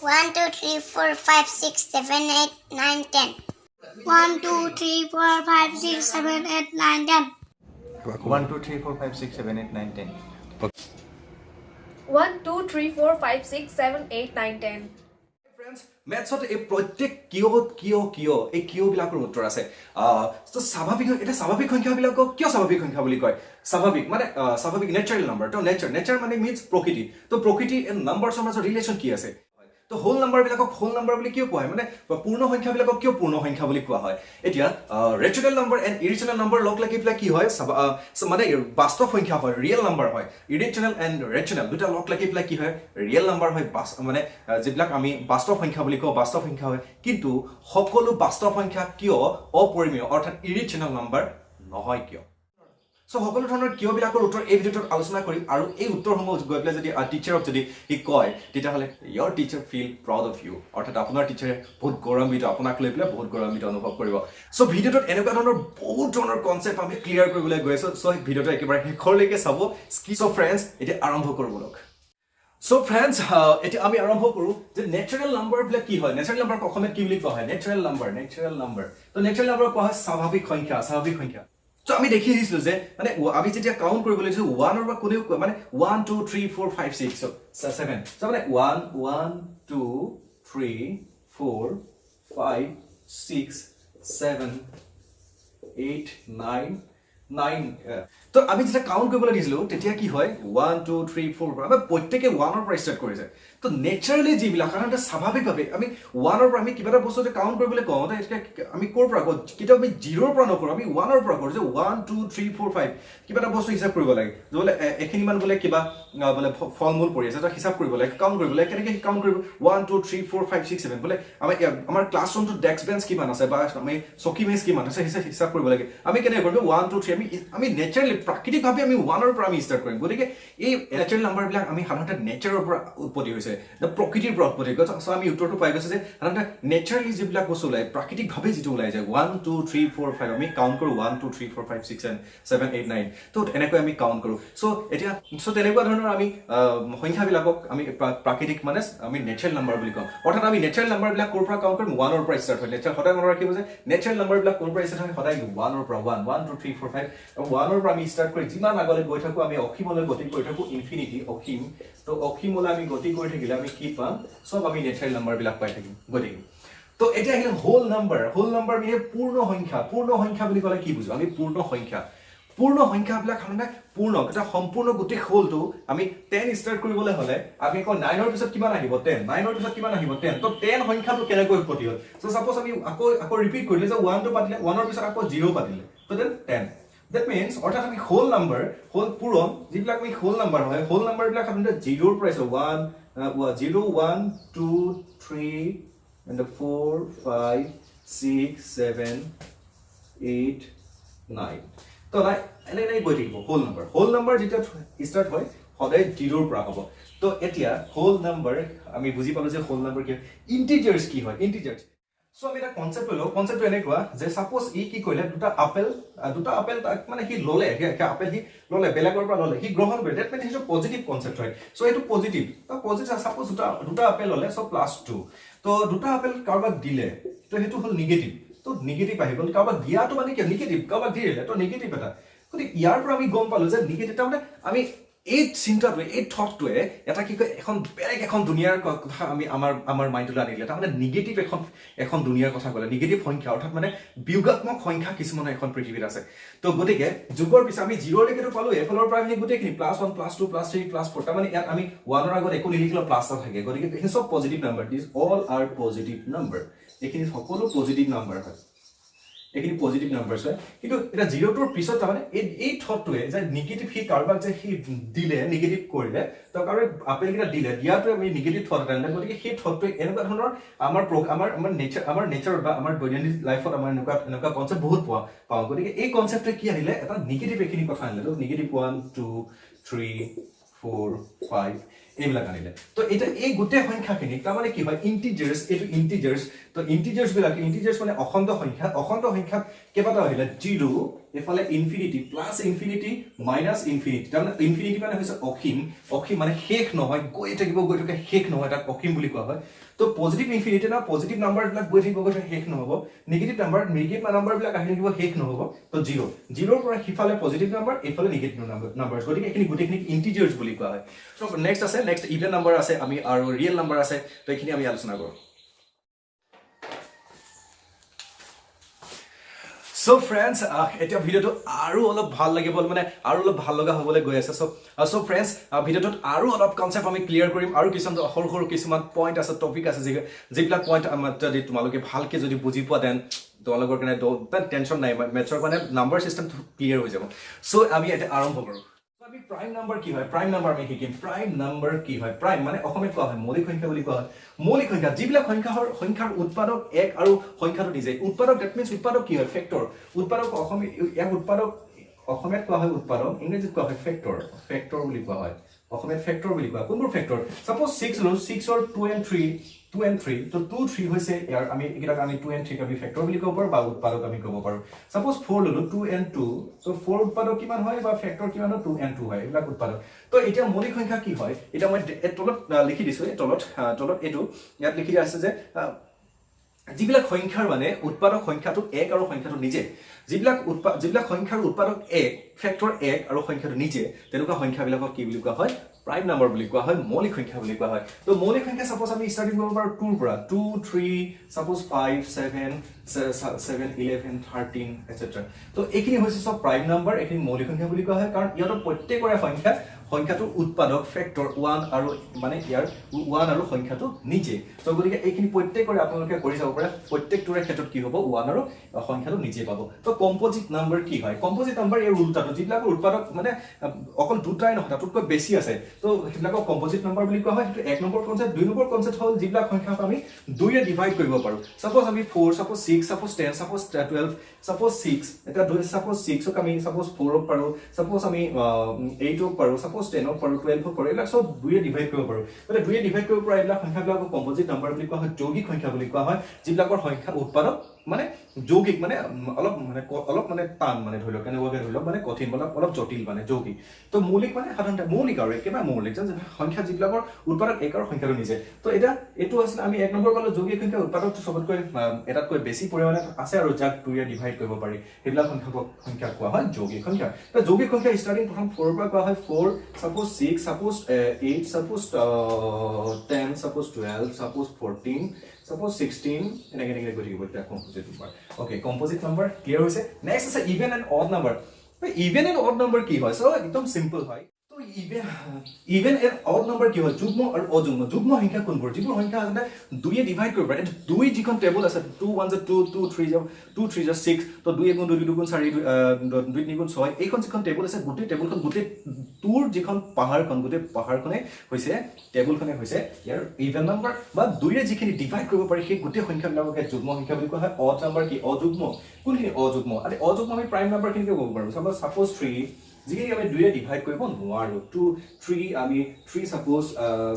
1, 2, 3, 4, 5, 6, 7, 8, 9, 10. 1, 2, 3, 4, 5, 6, 7, 8, 9, 10. 1, 2, 3, 4, 5, 6, 7, 8, 9, 10. 1, 2, 3, 4, 5, 6, 7, 8, 9, 10. Friends, mathsত এই প্ৰত্যেক কিয় এই কিয় বিলাকৰ উত্তৰ আছে তো স্বাভাৱিক এটা স্বাভাৱিক সংখ্যা বিলাকক কিয় স্বাভাৱিক সংখ্যা বুলি কয় স্বাভাৱিক মানে স্বাভাৱিক নেচাৰেল নাম্বাৰ তো নেচাৰ মানে মিন্স প্ৰকৃতি তো প্ৰকৃতি এণ্ড নাম্বাৰছৰ মাজত ৰিলেশ্যন কি আছে তো হোল নাম্বাৰ বিলাকক হোল নাম্বাৰ বুলি কিয় কোৱা হয় মানে পূৰ্ণ সংখ্যা বিলাকক কিয় পূৰ্ণ সংখ্যা বুলি কোৱা হয় এতিয়া ৰেচনেল নাম্বাৰ এণ্ড ইৰেচনেল নাম্বাৰ লগ লাগি পেলাই কি হয় মানে বাস্তৱ সংখ্যা হয় ৰিয়েল নাম্বাৰ হয় ইৰেচনেল এণ্ড ৰেচনেল দুটা লগ লাগি পেলাই কি হয় ৰিয়েল নাম্বাৰ হয় মানে যিবিলাক আমি বাস্তৱ সংখ্যা বুলি কওঁ বাস্তৱ সংখ্যা হয় কিন্তু সকলো বাস্তৱ সংখ্যা কিয় অপৰিমেয় অৰ্থাৎ ইৰেচনেল নাম্বাৰ নহয় কিয় সো সকলো ধৰণৰ কিয় বিলাকৰ উত্তৰ এই ভিডিঅ'টোত আলোচনা কৰিম আৰু এই উত্তৰসমূহ গৈ পেলাই যদি টিচাৰক যদি সি কয় তেতিয়াহ'লে ইয়ৰ teacher feel proud of you অৰ্থাৎ আপোনাৰ টিচাৰে বহুত গৌৰৱান্বিত আপোনাক লৈ পেলাই বহুত গৌৰৱান্বিত অনুভৱ কৰিব সো ভিডিঅ'টোত এনেকুৱা ধৰণৰ বহুত ধৰণৰ কনচেপ্ট আমি ক্লিয়াৰ কৰিবলৈ গৈ আছোঁ সো এই ভিডিঅ'টো একেবাৰে শেষলৈকে চাব সো ফ্ৰেণ্ডছ এতিয়া আৰম্ভ কৰোঁ বলক সো ফ্ৰেণ্ডছ এতিয়া আমি আৰম্ভ কৰোঁ যে নেচাৰেল নাম্বাৰবিলাক কি হয় নেচাৰেল নাম্বাৰ অসমীয়াত কি বুলি কোৱা হয় নেচাৰেল নাম্বাৰ তো নেচাৰেল নাম্বাৰ কোৱা হয় স্বাভাৱিক সংখ্যা So আমি দেখি আহিছিলো যে মানে আমি যেতিয়া কাউন্ট কৰিব লাগিছো 1 ৰ পৰা কোনেও মানে 1 2 3 4 5 6 so 7 so মানে 1 1 2 3 4 5 6 7 8 9 9 তো আমি যেতিয়া কাউন্ট কৰিবলৈ দিছিলো তেতিয়া কি হয় 1 2 3 4 আমি প্ৰত্যেককে 1 ৰ পৰা ষ্টাৰ্ট কৰিছে তো নেচাৰেলি যিবিলাক সাধাৰণতে স্বাভাৱিকভাৱে আমি 1 ৰ পৰা আমি কিবা এটা বস্তু কাউন্ট কৰিবলৈ কওঁ আমি ক'ৰ পৰা কওঁ কেতিয়াও আমি 0 ৰ পৰা নকৰোঁ আমি 1 ৰ পৰা কৰোঁ যে 1 2 3 4 5 কিবা এটা বস্তু হিচাপ কৰিব লাগে যে বোলে এখিনি মান বোলে কিবা বোলে ফলমূল পৰি আছে তো হিচাপ কৰিব লাগে কাউন্ট কৰিব লাগে কেনেকৈ কাউন্ট কৰিব 1 2 3 4 5 6 7 বোলে আমাৰ ক্লাছৰুমটোত ডেস্ক বেঞ্চ কিমান আছে বা আমি চকী মেজ কিমান আছে হিচাপ কৰিব লাগে আমি কেনেকৈ কৰিম 1 2 3 আমি নেচাৰেলি প্ৰাকৃতিকভাৱে আমি 1 ৰ পৰা আমি ষ্টাৰ্ট কৰিম গতিকে এই নেচাৰেল নাম্বাৰবিলাক আমি সাধাৰণতে নেচাৰৰ পৰা উৎপত্তি হৈছে প্ৰকৃতিৰ পৰা উৎপত্তি হৈছে সো আমি উত্তৰটো পাই গৈছে যে সাধাৰণতে নেচাৰেলি যিবিলাক বস্তু ওলায় প্ৰাকৃতিকভাৱে যিটো ওলাই যায় 1 2 3 4 5 আমি কাউণ্ট কৰোঁ 1 2 3 4 5 6 7 8 9 তো এনেকৈ আমি কাউণ্ট কৰোঁ সো এতিয়া তেনেকুৱা ধৰণৰ আমি সংখ্যাবিলাকক আমি প্ৰাকৃতিক মানে আমি নেচাৰেল নাম্বাৰ বুলি কওঁ অৰ্থাৎ আমি নেচাৰেল নাম্বাৰবিলাক ক'ৰ পৰা কাউণ্ট কৰিম 1 ৰ পৰা ষ্টাৰ্ট হয় নেচাৰেল সদায় মনত ৰাখিব যে নেচাৰেল নাম্বাৰবিলাক ক'ৰ পৰা ষ্টাৰ্ট হয় সদায় 1 ৰ পৰা 1 1 2 3 4 5 1 ৰ পৰা আমি ষ্টাৰ্ট কৰি যিমান আগলৈ গৈ থাকোঁ আমি অসীমলৈ গতি কৰি থাকোঁ ইনফিনিটি অসীম তো অসীমলৈ আমি গতি কৰি থাকিলে আমি কি পাম সব আমি নেচাৰেল নাম্বাৰবিলাক পাই থাকিম গতিকে তো এতিয়া আহিলে হোল নাম্বাৰ মানে পূৰ্ণ সংখ্যা বুলি ক'লে কি বুজো আমি পূৰ্ণ সংখ্যাবিলাক সাধাৰণতে পূৰ্ণ এটা সম্পূৰ্ণ গোটেই হোলটো আমি 10 ষ্টাৰ্ট কৰিবলৈ হ'লে আমি আকৌ 9 ৰ পিছত কিমান আহিব 10 9 ৰ পিছত কিমান আহিব 10 তো 10 সংখ্যাটো কেনেকৈ উৎপত্তি হ'ল সো সাপোজ আমি আকৌ ৰিপিট কৰিলে যে 1 টো পাতিলে 1 ৰ পিছত আকৌ 0 পাতিলে তো দেন 10 that means অৰ্থাৎ আমি হোল নাম্বাৰ হোল পূৰণ যিবিলাক আমি হোল নাম্বাৰ হয় হোল নাম্বাৰবিলাক সাধাৰণতে 0 ৰ পৰা 0 1 2 3 and 4 5 6 7 8 9 তো নাই এনে গৈ থাকিব হোল নাম্বাৰ যেতিয়া ষ্টাৰ্ট হয় সদায় 0 ৰ পৰা হ'ব তো এতিয়া হোল নাম্বাৰ আমি বুজি পালো যে হোল নাম্বাৰ কি ইন্টিজাৰ্স কি হয় ইন্টিজাৰ্স সো আমি এটা কনসেপ্ট এনেকুৱা যে সাপোজ ই কি কৰিলে দুটা আপেল মানে কি ললে আপেল সি ললে বেলেগৰ পৰা ললে সি গ্ৰহণ কৰিলে দ্যাট মিন্স এটা পজিটিভ কনসেপ্ট হয় সো এটো পজিটিভ সাপোজ দুটা আপেল ললে সো +2 তো দুটা আপেল কাৰোবাক দিলে তো হেতু হল নিগেটিভ তো নিগেটিভ আহি গল কাৰোবাক দিয়াটো মানে কি নিগেটিভ কাৰোবাক দিলে তো নিগেটিভ এটা কিন্তু ইয়াৰ পৰা আমি গম পালো যে নিগেটিভ মানে আমি এই চিন্তাটোৱে এই থটটোৱে এটা কি কয় এখন দুনিয়াৰ কথা আমি আমাৰ মাইণ্ডলৈ আনিলে তাৰমানে নিগেটিভ এখন দুনিয়াৰ কথা ক'লে নিগেটিভ সংখ্যা অৰ্থাৎ মানে বিয়োগাত্মক সংখ্যা কিছুমান এখন পৃথিৱীত আছে তো গতিকে যুগৰ পিছত আমি 0 লৈকেতো পালো এফালৰ পৰা আমি গোটেইখিনি +1 +2 +3 +4 তাৰমানে ইয়াত আমি 1 ৰ আগত একো নিলিখিলেও প্লাছ এটা থাকে গতিকে এই সব positive number this all R positive number এইখিনি সকলো পজিটিভ নাম্বাৰ হয় এইখিনি পজিটিভ নাম্বাৰছ হয় কিন্তু এটা 0 টোৰ পিছত তাৰমানে এই থটটোৱে যে নিগেটিভ সি কাৰোবাক যে সি দিলে নিগেটিভ কৰিলে তো কাৰোবাক আপেলকেইটা দিলে দিয়াটোৱে আমি নিগেটিভ থট এটা আনিলে গতিকে সেই থটটোৱে এনেকুৱা ধৰণৰ আমাৰ নেচাৰত বা আমাৰ দৈনন্দিন লাইফত আমাৰ এনেকুৱা কনচেপ্ট বহুত পাওঁ গতিকে এই কনচেপ্টে কি আনিলে এটা নিগেটিভ এইখিনি কথা আনিলে তো নিগেটিভ 1 2 3 4 5 এইবিলাক আনিলে তো এটা এই গোটেই সংখ্যাখিনি তাৰমানে কি হয় ইন্টিজাৰ্স এটো ইন্টিজাৰ্স তো ইন্টিজাৰ্স মানে অখণ্ড সংখ্যা কেইবাটা আহিলে 0 এফালে infinity plus infinity minus infinity তাৰমানে ইনফিনিটি মানে হৈছে অসীম অসীম মানে শেষ নহয় গৈ থাকিব শেষ নহয় তাক অসীম বুলি কোৱা হয় তো পজিটিভ ইনফিনিটি না পজিটিভ নাম্বাৰবিলাক গৈ থাকিব শেষ নহব নেগেটিভ নাম্বাৰবিলাক আহি থাকিব শেষ নহব তো 0 0ৰ পৰা সিফালে পজিটিভ নাম্বাৰ এইফালে নেগেটিভ নাম্বাৰ গতিকে এইখিনি গোটেইখিনি ইন্টিজাৰ্ছ বুলি কোৱা হয় তো নেক্সট ইভেন নাম্বাৰ আছে আমি আৰু ৰিয়েল নাম্বাৰ আছে তো এইখিনি আমি আলোচনা কৰোঁ So friends, এটা ভিডিওটো আৰু অলপ ভাল লাগিব মানে আৰু অলপ ভাল লগা হ'বলৈ গৈ আছে so friends ভিডিওটোত আৰু অলপ কনসেপ্ট আমি ক্লিয়াৰ কৰিম আৰু সৰু কিছুমান পইণ্ট আছে টপিক আছে যিবিলাক পইণ্ট আমাৰ যদি তোমালোকে ভালকে যদি বুজি পোৱা দেন তোমালোকৰ কাৰণে টেনচন নাই মেথছৰ মানে নাম্বাৰ সিস্টেমটো ক্লিয়াৰ হৈ যাব so আমি এটা আৰম্ভ কৰোঁ আমি প্ৰাইম নাম্বাৰ কি হয় প্ৰাইম নাম্বাৰ আমি শিকিম প্ৰাইম নাম্বাৰ কি হয় প্ৰাইম মানে অসমীয়াত কোৱা হয় মৌলিক সংখ্যা বুলি কোৱা হয় মৌলিক সংখ্যা যিবিলাক সংখ্যাৰ উৎপাদক এক আৰু সংখ্যাটো নিজে উৎপাদক দ্যাট মিন্স উৎপাদক কি হয় ফেক্টৰ উৎপাদক অসমীয়াত কোৱা হয় উৎপাদক ইংৰাজীত কোৱা হয় ফেক্টৰ বুলি কোৱা হয় অসমীয়াত ফেক্টৰ বুলি কোৱা কোনবোৰ ফেক্টৰ সাপোজ 6 লো 6 or 2 and 3 তো 2 3 হৈছে ইয়াৰ আমি একিটাক আমি 2 and 3 ক আমি ফেক্টৰ বুলি ক'ব পাৰো বা উৎপাদক আমি ক'ব পাৰো সাপোজ 4 ললো 2 and 2 তো 4 উৎপাদক কিমান হয় বা ফেক্টৰ কিমান হয় 2 and 2 হয় এইবিলাক উৎপাদক তো এতিয়া মৌলিক সংখ্যা কি হয় এটা মই তলত লিখি দিছো তলত এটো ইয়াত লিখি আছে যে যিবিলাক সংখ্যাৰ মানে উৎপাদক সংখ্যাটো 1 আৰু সংখ্যাটো নিজে যিবিলাক সংখ্যাৰ উৎপাদক 1 ফেক্টৰ 1 আৰু সংখ্যাটো নিজে তেনেকুৱা সংখ্যাবিলাকক কি বুলি কোৱা হয় প্ৰাইম নাম্বাৰ বুলি কোৱা হয় মৌলিক সংখ্যা বুলি কোৱা হয় তো মৌলিক সংখ্যা সাপোজ আমি স্টাৰ্টিং কৰিব পাৰো 2 ৰ পৰা 2 3 সাপোজ 5 7 11 13 এটসেট্ৰা তো এইখিনি হৈছে সব প্ৰাইম নাম্বাৰ এইখিনি মৌলিক সংখ্যা বুলি কোৱা হয় কাৰণ ইয়াৰ প্ৰত্যেকৰে সংখ্যাটো উৎপাদক ফেক্টৰ 1 আৰু মানে ইয়াৰ 1 আৰু সংখ্যাটো নিজে তো গতিকে এইখিনি প্ৰত্যেকৰে আপোনালোকে কৰি যাব পাৰে প্ৰত্যেকটোৰে ক্ষেত্ৰত কি হ'ব 1 আৰু সংখ্যাটো নিজে পাব তো কম্পোজিট নাম্বাৰ কি হয় কম্পোজিট নাম্বাৰ এই উল্টাটো যিবিলাক উৎপাদক মানে অকল দুটাই নহয় তাতকৈ বেছি আছে তো সেইবিলাকক কম্পোজিট নাম্বাৰ বুলি কোৱা হয় সেইটো এক নম্বৰ কনসেপ্ট দুই নম্বৰ কনসেপ্ট হ'ল যিবিলাক সংখ্যাক আমি 2 এ ডিভাইড কৰিব পাৰো সাপোজ আমি 4 সাপোজ 6 সাপোজ 10 সাপোজ 12 সাপোজ 6 এটা সাপোজ 6 ক আমি সাপোজ 4 ক পাৰো সাপোজ আমি 8 ক পাৰো সাপোজ 10 ক পাৰো 12 ক পাৰো এলা সব 2 এ ডিভাইড কৰিব পাৰো মানে 2 এ ডিভাইড কৰিব পৰা এলা সংখ্যাবিলাকক কম্পোজিট নাম্বাৰ বুলি কোৱা হয় যৌগিক সংখ্যা বুলি কোৱা হয় যিবিলাকৰ সংখ্যা উৎপাদক মানে যৌগিক মানে অলপ মানে টান মানে ধৰি লওক কেনেবাকে ধৰি লওক মানে কঠিন অলপ জটিল মানে যৌগিক তো মৌলিক মানে সাধাৰণতে মৌলিক আৰু একেবাৰে মৌলিক সংখ্যা যিবিলাকৰ উৎপাদক এক আৰু সংখ্যাটো নিজে তো এটা এটো আছিল আমি এক নম্বৰ পালো যৌগিক সংখ্যা উৎপাদকটো সবতকৈ এটাতকৈ বেছি পৰিমাণে আছে আৰু যাক 2 এ ডিভাইড কৰিব পাৰি সেইবিলাক সংখ্যা কোৱা হয় যৌগিক সংখ্যা তো যৌগিক সংখ্যা স্টাৰ্টিং প্ৰথম 4 পৰা কোৱা হয় 4 suppose 6 suppose 8 suppose 10 suppose 12 suppose 14 Suppose 16 এনেকে গৈ থাকিব এটা composite number okay composite number clear হৈছে নেক্সট আছে even and odd number even and odd number কি হয় সো একদম সিম্পল হয় তো ইভেন এন্ড অড নাম্বাৰ কি হয় যুগ্ম আৰু অযুগ্ম যুগ্ম সংখ্যা কোনবোৰ যিবোৰ সংখ্যা আছে 2 এ ডিভাইড কৰিব পাৰে 2 যিখন টেবুল আছে 2 1 2 2 3 6 তো 2 গুণ 2 গুণ 4 2 গুণ 6 এইখন যিখন টেবুল আছে গোটেই টেবুলখন গোটেই টুৰ যিখন পাহাৰখন গোটেই পাহাৰখনে হৈছে টেবুলখনে হৈছে ইয়াৰ ইভেন নাম্বাৰ বা 2 এ যিখিনি ডিভাইড কৰিব পাৰি সেই গোটেই সংখ্যাবিলাকক যুগ্ম সংখ্যা বুলি কোৱা হয় অড নাম্বাৰ কি অযুগ্ম কোনখিনি অযুগ্ম আৰু অযুগ্ম আমি প্ৰাইম নাম্বাৰ খিনিকে ক'ব পাৰো সাপোজ 3 যিখিনি আমি 2 এ ডিভাইড কৰিব নোৱাৰো 2 3 আমি 3 সাপোজ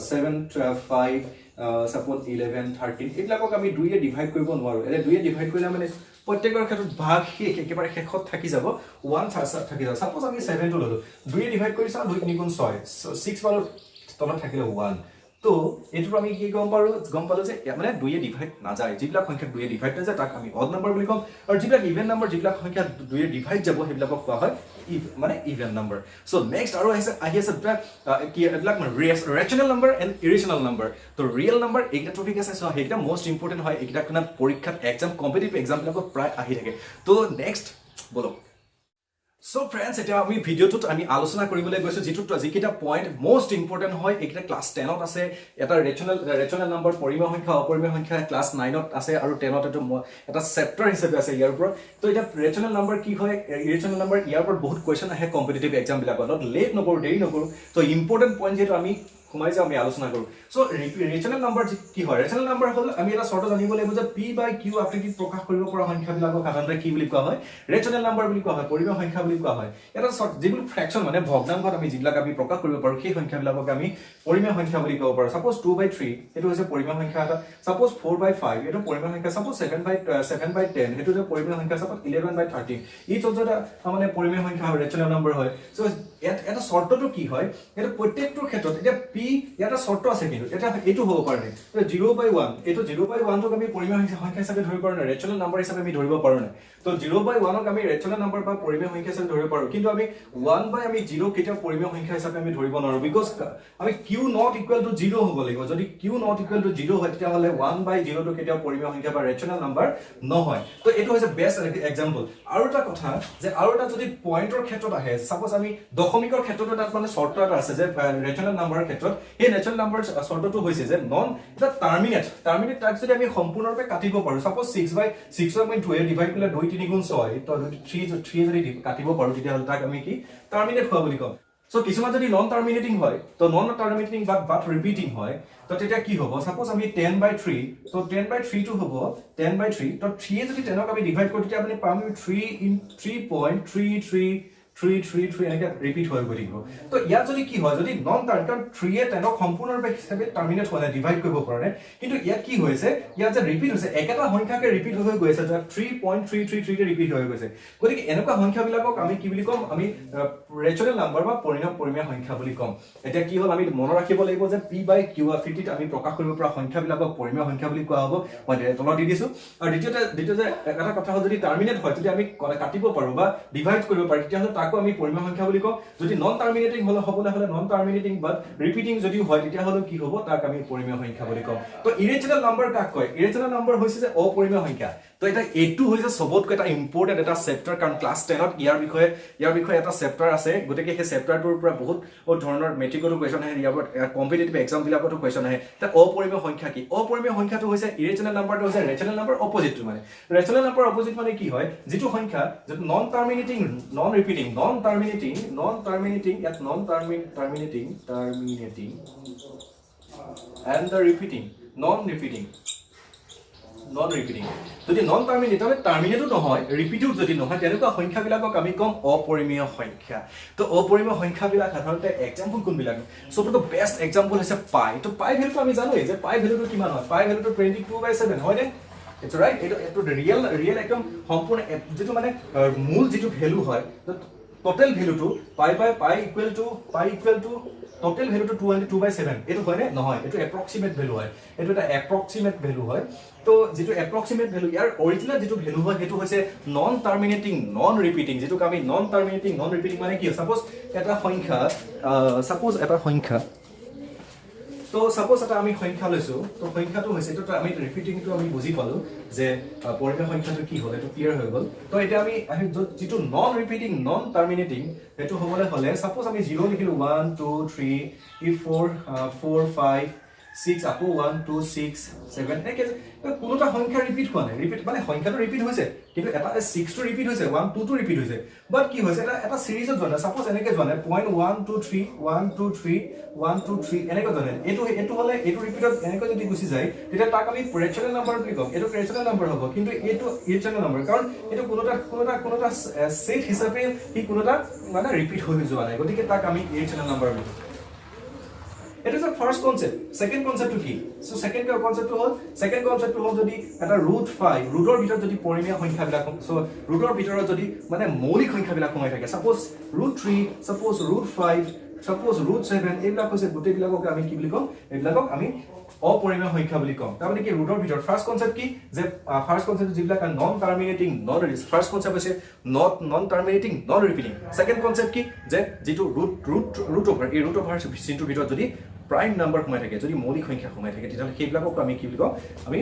7 12 5 সাপোজ 11 13 এইবিলাকক আমি 2 এ ডিভাইড কৰিব নোৱাৰো এনে 2 এ ডিভাইড কৰিলে মানে প্ৰত্যেকৰ ক্ষেত্ৰত ভাগ একেবাৰে শেষত থাকি যাব 1 থাকি যাব সাপোজ আমি 7 টো ললো 2 এ ডিভাইড কৰিছা 2 গুণ 6 6 পালো তলত থাকিলে 1 তো এটো আমি কি গম পালো যে মানে 2 এ ডিভাইড না যায় যিবিলাক সংখ্যা 2 এ ডিভাইড না যায় তাক আমি অড নাম্বাৰ বুলি কম আৰু যিবিলাক ইভেন নাম্বাৰ যিবিলাক সংখ্যা 2 এ ডিভাইড যাব সেইবিলাকক কোৱা হয় মানে ইভেন নাম্বাৰ সো নেক্সট আৰু আহি আছে কি এবিলাক মানে ৰেচনেল নাম্বাৰ এন্ড ইৰেচনেল নাম্বাৰ তো ৰিয়েল নাম্বাৰ এইটা টপিক আছে সো সেইটা মোস্ট ইম্পৰ্টেন্ট হয় এইটা কোনা পৰীক্ষাত এক্সাম কম্পিটিটিভ এক্সাম বিলাকত প্ৰায় আহি থাকে তো নেক্সট বলো So friends, এটা আমি ভিডিওটোত আমি আলোচনা কৰিবলৈ গৈছো যিকিটা পইণ্ট মোস্ট ইম্পৰ্টেন্ট হয় এইটা ক্লাস 10 ত আছে এটা ৰেচনেল নাম্বাৰ পৰিমেয় সংখ্যা অপৰিমেয় সংখ্যা ক্লাস 9 ত আছে আৰু 10 ত এটা চেপ্টাৰ হিচাপে আছে ইয়াৰ ওপৰত তো এটা ৰেচনেল নাম্বাৰ কি হয় ইৰেচনেল নাম্বাৰ ইয়াৰ ওপৰত বহুত কোৱেশ্চন আহে কম্পিটিটিভ এক্সাম বিলাকত লেট নকৰো দেৰি নকৰো তো ইম্পৰ্টেন্ট পইণ্ট যেটো আমি সোমাই যাওঁ আমি আলোচনা কৰোঁ সো ৰেচনেল নাম্বাৰ কি হয় ৰেচনেল নাম্বাৰ হ'ল আমি এটা শৰ্ত জানিব লাগিব যে p বাই q আকৃতিত প্ৰকাশ কৰিব পৰা সংখ্যাবিলাকক সাধাৰণতে কি বুলি কোৱা হয় ৰেচনেল নাম্বাৰ বুলি কোৱা হয় পৰিমেয় সংখ্যা বুলি কোৱা হয় এটা যিবোৰ ফ্ৰেকশন মানে ভগ্নাংশত আমি যিবিলাক আমি প্ৰকাশ কৰিব পাৰোঁ সেই সংখ্যাবিলাকক আমি পৰিমেয় সংখ্যা বুলি ক'ব পাৰোঁ সাপোজ 2/3 এটো হৈছে পৰিমেয় সংখ্যা এটা সাপোজ 4/5 এটো পৰিমেয় সংখ্যা সাপোজ 7/10 এটো যে পৰিমেয় সংখ্যা সাপোজ 11/13 ই যজটা মানে পৰিমেয় সংখ্যা হয় ৰেচনেল নাম্বাৰ হয় সো এটা শৰ্তটো কি হয় এটা প্ৰত্যেকটোৰ ক্ষেত্ৰত এটা p এটা শৰ্ত আছে কিন্তু এটা এটো হ'ব পাৰে 0/1 এটো 0/1 ক আমি পৰিমেয় সংখ্যা হিচাপে ধৰিব পাৰো না ৰেচনেল নাম্বাৰ হিচাপে আমি ধৰিব পাৰো না তো 0/1 ক আমি ৰেচনেল নাম্বাৰ বা পৰিমেয় সংখ্যা হিচাপে ধৰিব পাৰো কিন্তু আমি 1/0 কেতিয়া পৰিমেয় সংখ্যা হিচাপে আমি ধৰিব নোৱাৰো বিকজ আমি q not equal to 0 হ'ব লাগিব যদি q not equal to 0 হয় তেতিয়া হলে 1/0 টো কেতিয়া পৰিমেয় সংখ্যা বা ৰেচনেল নাম্বাৰ নহয় তো এটো হৈছে বেস্ট এক্সাম্পল আৰু এটা কথা যে আৰু এটা যদি পইণ্টৰ ক্ষেত্ৰত আহে সাপোজ আমি দশমিকৰ ক্ষেত্ৰত তাত মানে শৰ্ত এটা আছে যে ৰেচনেল নাম্বাৰৰ ক্ষেত্ৰত এই ৰেচনেল নাম্বাৰ শৰ্তটো হৈছে যে নন এটা টাৰ্মিনেট তাক যদি আমি সম্পূৰ্ণৰূপে কাটিব পাৰো সাপোজ 6/6 আমি 2 এ ডিভাইড কৰিলে 2 3 গুণ 6 তো 3 যদি কাটিব পাৰো তেতিয়া হলে তাক আমি কি টাৰ্মিনেট হোৱা বুলি কম সো কিছুমান যদি নন টাৰ্মিনেটিং হয় তো নন টাৰ্মিনেটিং বাট ৰিপিটিং হয় তো তেতিয়া কি হ'ব সাপোজ আমি 10/3 তো 10/3 টো হ'ব 10/3 তো 3 এ যদি 10 ক আমি ডিভাইড কৰো তেতিয়া আপুনি পাম 3 in 3.33 এনেকে ৰিপিট হৈ গৈ থাকিব তো ইয়াত যদি কি হয় যদি নন টাৰ্মিনেট কাৰণ 3 এ 10 ক সম্পূৰ্ণৰূপে হিচাপে টাৰ্মিনেট হোৱা নাই ডিভাইড কৰিব পৰা নাই কিন্তু ইয়াত কি হৈছে ইয়াত যে ৰিপিট হৈছে একেটা সংখ্যাকে ৰিপিট হৈ গৈ আছে যে 3.333 কে ৰিপিট হৈ গৈছে গতিকে এনেকুৱা সংখ্যাবিলাকক আমি কি বুলি কম আমি ৰেচনেল নাম্বাৰ বা পৰিমেয় সংখ্যা বুলি কম এতিয়া কি হ'ল আমি মনত ৰাখিব লাগিব যে p বাই q আকৃতিত আমি প্ৰকাশ কৰিব পৰা সংখ্যাবিলাকক পৰিমেয় সংখ্যা বুলি কোৱা হ'ব মই তলত দি দিছো আৰু দ্বিতীয়তে এটা কথা হ'ল যদি টাৰ্মিনেট হয় যদি আমি কাটিব পাৰো বা ডিভাইড কৰিব পাৰো তেতিয়া হলে তাকো আমি পৰিমেয় সংখ্যা বুলি কওঁ যদি নন টাৰ্মিনেটিং হ'লে নন টাৰ্মিনেটিং বাট ৰিপিটিং যদি হয় তেতিয়া হলে কি হ'ব তাক আমি পৰিমেয় সংখ্যা বুলি কওঁ তো ইৰেচনেল নাম্বাৰ কাক কয় ইৰেচনেল নাম্বাৰ হৈছে যে অপৰিমেয় সংখ্যা তো এটা এটো হৈছে সবতকৈ এটা ইম্পৰ্টেন্ট এটা চেপ্টাৰ কাৰণ ক্লাছ 10 ত ইয়াৰ বিষয়ে এটা চেপ্টাৰ আছে গতিকে সেই চেপ্টাৰটোৰ পৰা বহুত ধৰণৰ মেট্ৰিকতো কোৱেশ্চন আহে ইয়াৰ কম্পিটিটিভ এক্সাম বিলাকতো কোৱেশ্চন আহে তা অপৰিমেয় সংখ্যা কি অপৰিমেয় সংখ্যাটো হৈছে ইৰেচনেল নাম্বাৰটো হৈছে ৰেচনেল নাম্বাৰ অপজিটটো মানে ৰেচনেল নাম্বাৰ অপজিট মানে কি হয় যেটো সংখ্যা যেটো নন টাৰ্মিনেটিং নন ৰিপিটিং ইয়াত non terminating and the repeating non repeating যদি নন টাৰ্মিনেট মানে টাৰ্মিনেটো নহয় ৰিপিটো যদি নহয় তেনেকুৱা সংখ্যাবিলাকক আমি কম অপৰিমেয় সংখ্যা তো অপৰিমেয় সংখ্যাবিলাক সাধাৰণতে এক্সাম্পল কোনবিলাক সবটো বেস্ট এক্সাম্পল হৈছে পাই তো পাই ভ্যালুটো আমি জানো যে পাই ভ্যালুটো কিমান হয় পাই ভ্যালুটো 22/7 হয় নে ইটস ৰাইট এটো ৰিয়েল একদম সম্পূৰ্ণ যেটো মানে মূল যেটো ভ্যালু হয় total value to pi equal to total value to 2/7 এটো হয় নে নহয় এটো approximate value হয় এটো এটা approximate value হয় তো যেটো approximate value ইয়াৰ অৰিজিনাল যেটো ভ্যালু হয় হেতু হৈছে নন টাৰ্মিনেটিং নন ৰিপিটিং যেটো আমি নন টাৰ্মিনেটিং নন ৰিপিটিং মানে কি সাপোজ এটা সংখ্যা তো সাপোজ এটা আমি সংখ্যা লৈছো তো সংখ্যাটো হৈছে এটো আমি ৰিপিটিংটো আমি বুজি পালো যে পৰিমেয় সংখ্যাটো কি হল এটো ক্লিয়াৰ হৈ গল তো এটা আমি যেটো নন ৰিপিটিং নন টাৰ্মিনেটিং এটো হ'বলে হলে সাপোজ আমি 0 লিখিলো 1 2 3 4 5 6 আকৌ 1 2 6 7 এনেকে কোনোটা সংখ্যা ৰিপিট হোৱা নাই ৰিপিট মানে সংখ্যাটো ৰিপিট হৈছে কিন্তু এটা 6 টো ৰিপিট হৈছে 1 2 টো ৰিপিট হৈছে বাট কি হৈছে এটা সিৰিজত জনা সাপোজ এনেকে জনা 0.123 123 123 এনেকে জনা এটো হলে এটো ৰিপিটত এনেকে যদি গুছি যায় তেতিয়া তাক আমি ৰেচনেল নাম্বাৰ বুলি কম এটো ৰেচনেল নাম্বাৰ হ'ব কিন্তু এটো ইৰেচনেল নাম্বাৰ কাৰণ এটো কোনোটা সেট হিচাপে ই কোনোটা মানে ৰিপিট হৈ যোৱা নাই গতিকে তাক আমি ইৰেচনেল নাম্বাৰ বুলি কম It is the first concept. Second concept to key. So second concept to hold যদি এটা √5 ৰুটৰ ভিতৰত যদি পৰিমেয় সংখ্যাবিলাক so ৰুটৰ ভিতৰত যদি মানে মৌলিক সংখ্যাবিলাক সোমাই থাকে suppose √3 suppose √5 suppose √7 এইবিলাক হৈছে গোটেইবিলাকক আমি কি বুলি কম এইবিলাকক আমি অপৰিমেয় সংখ্যা বুলি কম তাৰ মানে কি ৰুটৰ ভিতৰত ফাৰ্স্ট কনসেপ্ট কি যে ফাৰ্স্ট কনসেপ্ট যিবিলাক non terminating non repeating first concept হৈছে non terminating non repeating second concept কি যে যেটো ৰুট ওভাৰ এই ৰুট ওভাৰ চিনটোৰ ভিতৰত যদি প্ৰাইম নাম্বাৰ সোমাই থাকে যদি মৌলিক সংখ্যা সোমাই থাকে তেতিয়া সেইবিলাকক আমি কি বুলি কম আমি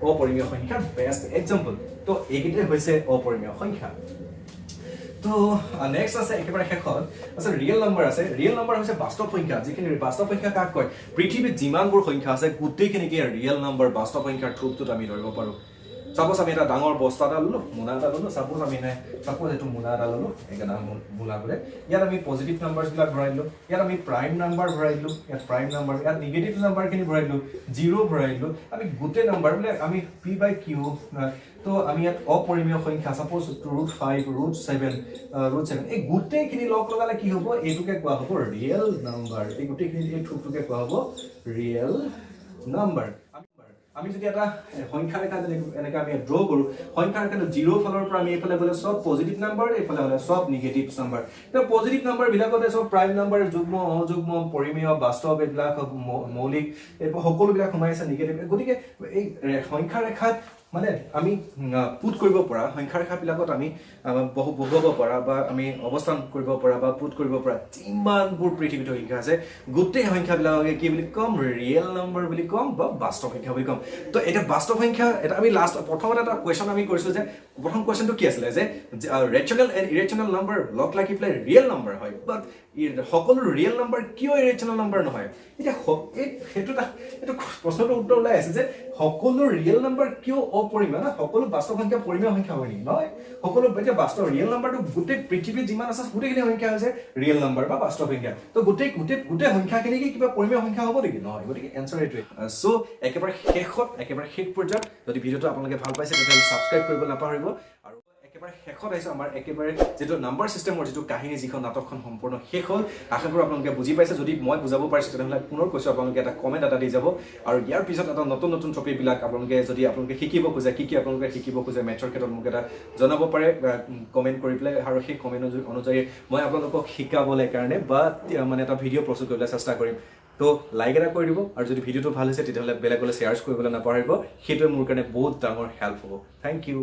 অপৰিমেয় সংখ্যাৰ বেস্ট এক্সাম্পল তো এইকেইটা হৈছে অপৰিমেয় সংখ্যা তো নেক্সট আছে একেবাৰে শেষত আছে ৰিয়েল নাম্বাৰ আছে ৰিয়েল নাম্বাৰ হৈছে বাস্তৱ সংখ্যা যিখিনি বাস্তৱ সংখ্যা কাক কয় পৃথিৱীত যিমানবোৰ সংখ্যা আছে গোটেইখিনিকে ৰিয়েল নাম্বাৰ বাস্তৱ সংখ্যাৰ ৰূপটোত আমি ধৰিব পাৰো সাপোজ আমি এটা ডাঙৰ বস্তা এটা ললো মোনা এটা ললো সাপোজ এইটো মোনা এটা ললো এটা ডাঙৰ মোনা কৰে ইয়াত আমি পজিটিভ নাম্বাৰছ বিলাক ভৰাই দিলো ইয়াত আমি প্ৰাইম নাম্বাৰ ভৰাই দিলো ইয়াত প্ৰাইম নাম্বাৰ ইয়াত নিগেটিভ নাম্বাৰ খিনি ভৰাই দিলো 0 ভৰাই দিলো আমি গোটেই নাম্বাৰ বিলাক আমি p/q তো আমি ইয়াত অপৰিমেয় সংখ্যা সাপোজ √5 √7 এই গোটেইখিনি লগ লগালে কি হ'ব এইটোকে কোৱা হ'ব ৰিয়েল নাম্বাৰ এই গোটেইখিনি এই ঠুকটোকে কোৱা হ'ব ৰিয়েল নাম্বাৰ আমি যদি এটা সংখ্যা ৰেখা এনেকৈ আমি ড্ৰ কৰোঁ সংখ্যা ৰেখাটো 0 ফালৰ পৰা আমি এইফালে গ'লে সব পজিটিভ নাম্বাৰ এইফালে হ'লে সব নিগেটিভ নাম্বাৰ তো পজিটিভ নাম্বাৰ বিলাকতে সব প্ৰাইম নাম্বাৰ যুগ্ম অযুগ্ম পৰিমেয় বাস্তৱ এইবিলাক মৌলিক এই সকলোবিলাক সোমাই আছে নিগেটিভ গতিকে এই সংখ্যা ৰেখাত মানে আমি পুট কৰিব পৰা সংখ্যা ৰেখাবিলাকত আমি বহুব পৰা বা আমি অৱস্থান কৰিব পৰা বা পুট কৰিব পৰা যিমানবোৰ পৃথিৱীত সংখ্যা আছে গোটেই সংখ্যাবিলাককে কি বুলি কম ৰিয়েল নাম্বাৰ বুলি কম বা বাস্তৱ সংখ্যা বুলি কম তো এটা বাস্তৱ সংখ্যা এটা আমি লাষ্ট প্ৰথমতে এটা কোৱেশ্চন আমি কৰিছো যে প্ৰথম কোৱেশ্চনটো কি আছিলে যে ৰেচনেল এণ্ড ইৰেচনেল নাম্বাৰ লগ লাগি পেলাই ৰিয়েল নাম্বাৰ হয় বাট সকলো ৰিয়েল নাম্বাৰ কিয় ইৰেচনেল নাম্বাৰ নহয় এতিয়া এইটো প্ৰশ্নটোৰ উত্তৰ ওলাই আছে যে সকলো ৰিয়েল নাম্বাৰ কিয় অপৰিমেয় না সকলো বাস্তৱ সংখ্যা পৰিমেয় সংখ্যা হয় নেকি নহয় সকলো এতিয়া বাস্তৱ ৰিয়েল নাম্বাৰটো গোটেই পৃথিৱীত যিমান আছে গোটেইখিনি সংখ্যা হৈছে ৰিয়েল নাম্বাৰ বা বাস্তৱ সংখ্যা তো গোটেই সংখ্যাখিনি কি কিবা পৰিমেয় সংখ্যা হ'ব নেকি নহয় গতিকে এনচাৰ এইটোৱে সো একেবাৰে শেষ পৰ্যায়ত যদি ভিডিঅ'টো আপোনালোকে ভাল পাইছে তেতিয়াহ'লে ছাবস্ক্ৰাইব কৰিব নাপাহৰিব আৰু একেবাৰে শেষত আহিছে আমাৰ একেবাৰে যেটো নাম্বাৰ সিস্টেমৰ যেটো কাহিনী যিখন নাটকখন সম্পূৰ্ণ শেষ হ'ল আশা কৰোঁ আপোনালোকে বুজি পাইছে যদি মই বুজাব পাৰিছো তেতিয়াহ'লে পুনৰ কৈছো আপোনালোকে এটা কমেন্ট এটা দি যাব আৰু ইয়াৰ পিছত এটা নতুন টপিক বিলাক আপোনালোকে শিকিব খোজে কি আপোনালোকে শিকিব খোজে মেথৰ ক্ষেত্ৰত মোক এটা জনাব পাৰে কমেন্ট কৰি পেলাই আৰু সেই কমেন্ট অনুযায়ী মই আপোনালোকক শিকাবলৈ কাৰণে বা মানে এটা ভিডিঅ' প্ৰস্তুত কৰিবলৈ চেষ্টা কৰিম তো লাইক এটা কৰি দিব আৰু যদি ভিডিঅ'টো ভাল হৈছে তেতিয়াহ'লে বেলেগলৈ শ্বেয়াৰ কৰিবলৈ নাপাহৰিব সেইটোৱে মোৰ কাৰণে বহুত ডাঙৰ হেল্প হ'ব থ্যাংক ইউ